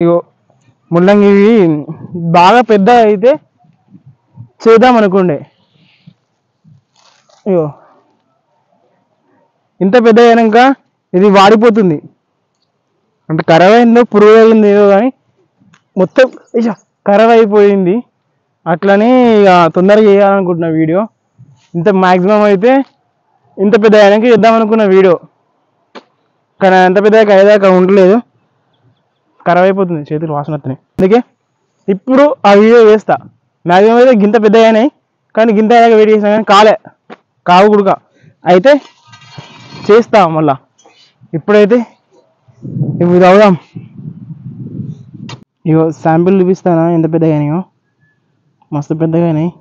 ఇగో ముల్లంగి బాగా పెద్ద అయితే చేద్దాం అనుకోండి. ఇగో ఇంత పెద్ద అయినాక ఇది వాడిపోతుంది, అంటే ఖరాబ్ అయిందో పురుగు అయింది ఏదో కానీ మొత్తం ఖరాబ్ అయిపోయింది. అట్లని ఇక తొందరగా చేయాలనుకుంటున్నా వీడియో. ఇంత మ్యాక్సిమం అయితే ఇంత పెద్ద అయినాక చేద్దాం అనుకున్న వీడియో, కానీ ఎంత పెద్దగా అయ్యేదాకా ఉండలేదు, ఖరాబ్ అయిపోతుంది, చేతులు వాసన వస్తున్నాయి. అందుకే ఇప్పుడు ఆ వీడియో చేస్తా. మ్యాక్సిమం అయితే గింత పెద్ద అయినాయి, కానీ గింత అయ్యాక వెయిట్ చేసినా కానీ కావు కుడుక అయితే చేస్తా మళ్ళా. ఇప్పుడైతే ఇప్పుడు అవుదాం. ఇగో శాంపిల్ చూపిస్తానా ఎంత పెద్దగా అయినాయో, మస్తు పెద్దగా అయినాయి.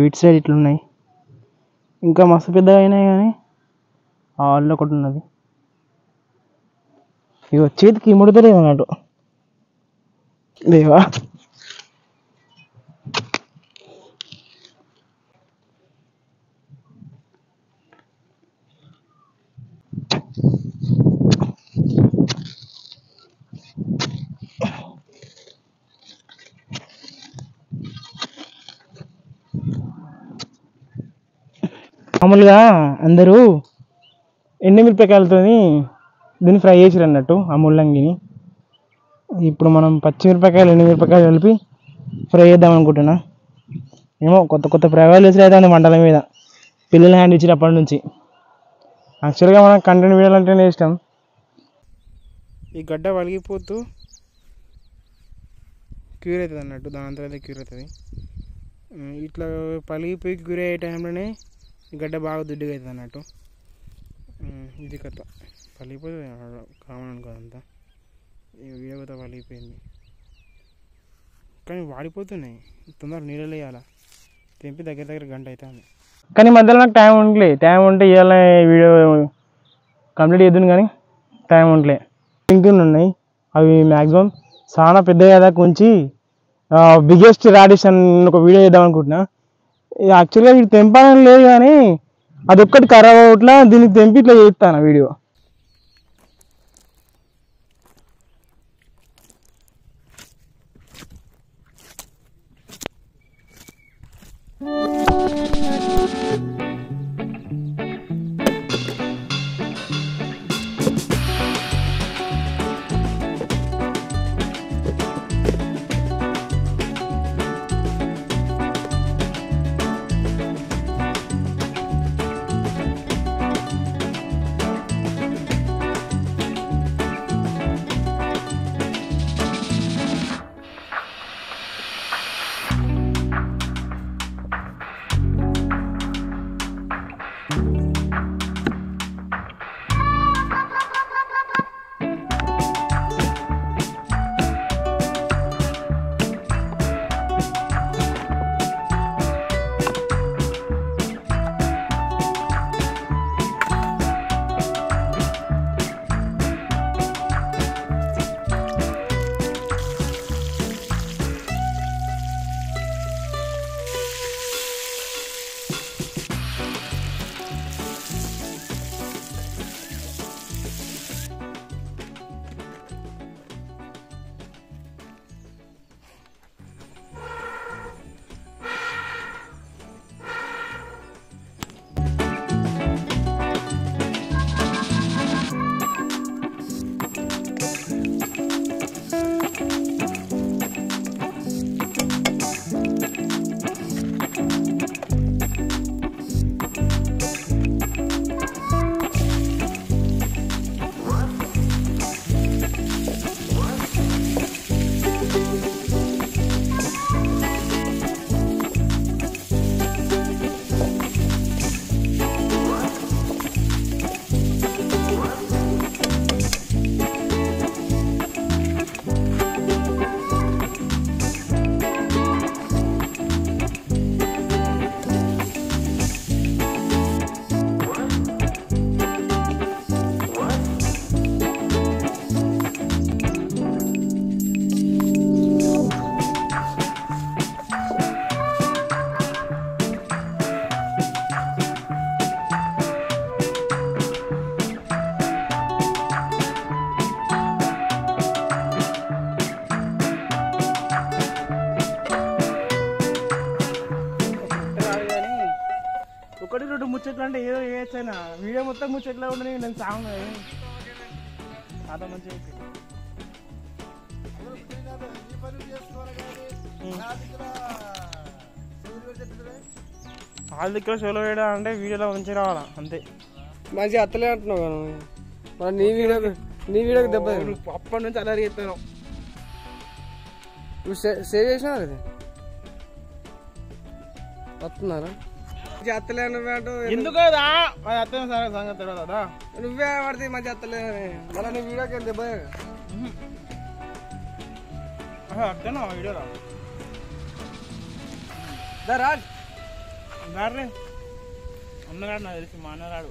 ఇటు సైడ్ ఇట్లున్నాయి, ఇంకా మస్తు పెద్దగా అయినాయి, కానీ ఆల్లో ఒకటి ఉన్నది. ఇగో చేతికి ముడతలేదు అన్నట్టు. లేవా మామూలుగా అందరూ ఎండుమిరపకాయలతో దీన్ని ఫ్రై చేసారు అన్నట్టు ఆ ముల్లంగిని. ఇప్పుడు మనం పచ్చిమిరపకాయలు ఎండుమిరపకాయలు కలిపి ఫ్రై చేద్దాం అనుకుంటున్నా. ఏమో కొత్త కొత్త ప్రయోగాలు చేసి అయితే మంటల మీద పిల్లలు హ్యాండ్ ఇచ్చినప్పటి నుంచి. యాక్చువల్గా మనకు కంటెంట్ వీడియోలు అంటేనే ఇష్టం. ఈ గడ్డ వలిగిపోతూ క్యూర్ అవుతుంది అన్నట్టు, దాని తర్వాత క్యూర్ అవుతుంది. ఇట్లా పలిగిపోయి క్యూర్ అయ్యే టైంలోనే గడ్డ బాగా దుడ్డుగా అవుతుంది అన్నట్టు. ఇది కథ పలిగిపోతుంది కామన్ అనుకోదంతా. ఈ వీడియో కథ పలిగిపోయింది, కానీ వాడిపోతున్నాయి. తొందరగా నీళ్ళు వేయాలా, తెంపి దగ్గర దగ్గర గంట అవుతుంది. కానీ మధ్యలో నాకు టైం ఉండలే. టైం ఉంటే ఇవాళ వీడియో కంప్లీట్ చేద్దాను, కానీ టైం ఉండలే. పింకులు ఉన్నాయి, అవి మ్యాక్సిమం చాలా పెద్దగా దాకా ఉంచి బిగ్గెస్ట్ రాడిష్ అని ఒక వీడియో చేద్దాం అనుకుంటున్నా. యాక్చువల్గా వీడు తెంపాలని లేదు, కానీ అదొక్కటి ఖరాబ్ అవట్లా, దీనికి తెంపి ఇట్లా చేస్తాను వీడియో. ముచ్చట్లు అంటే ఏదో చేయొచ్చైనా వీడియో మొత్తం ముచ్చట్లా ఉండని నేను సాంగ్ చాలా మంచిగా వాళ్ళ దగ్గర షోలో వేయడం అంటే వీడియోలో మంచిగా రావాలా అంతే మంచిగా అత్తలే అంటున్నావు కదా మరి నీ వీడియోకి దెబ్బ అప్పటి నుంచి అలా చేస్తాను నువ్వు సేవ్ చేసినా అది వస్తున్నారా అత్తలే అన్నట్టు ఎందుకు అత్తే సంగతి తెలియదా నువ్వే పడితే మంచి అత్తలే మళ్ళీ నీ వీడియోకి దెబ్బ అర్థనా వీడియోలో రాజ్ గారే అన్నగాడు నాకు తెలిసి మా అన్నగాడు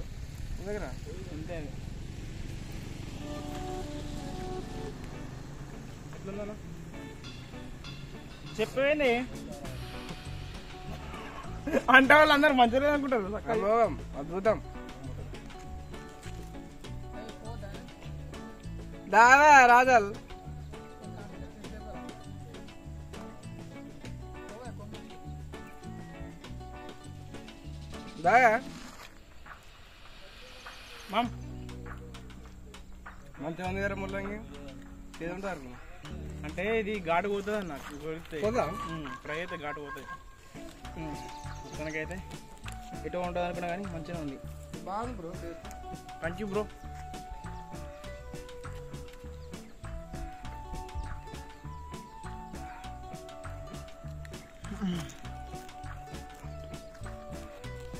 దగ్గర అంతే ఎట్లుందా చెప్పేయండి అంటే వాళ్ళు అందరు మంచిగా అనుకుంటారు అద్భుతం దాదా రాజాల్ దాయా మామ్ మంచిగా ఉంది కదా ముల్లంగి ఏదంటారు అంటే ఇది ఘాటు పోతుంది అన్న పోదా ఫ్రై అయితే ఘాటు పోతుంది మొత్తానికైతే ఎటు ఉంటుంది అనుకున్నా కానీ మంచిగా ఉంది బాగుంది బ్రో థ్యాంక్ యూ బ్రో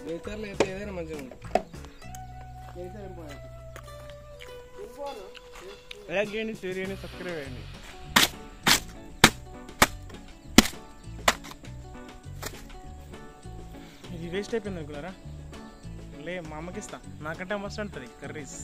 నేచర్లో అయితే ఏదైనా మంచిగా ఉంది లైక్ చేయండి షేర్ చేయండి సబ్స్క్రైబ్ చేయండి ఇది వేస్ట్ అయిపోయింది అనుకున్నారా లే మా అమ్మకి ఇస్తా నాకంటే మస్తు ఉంటుంది కర్రీస్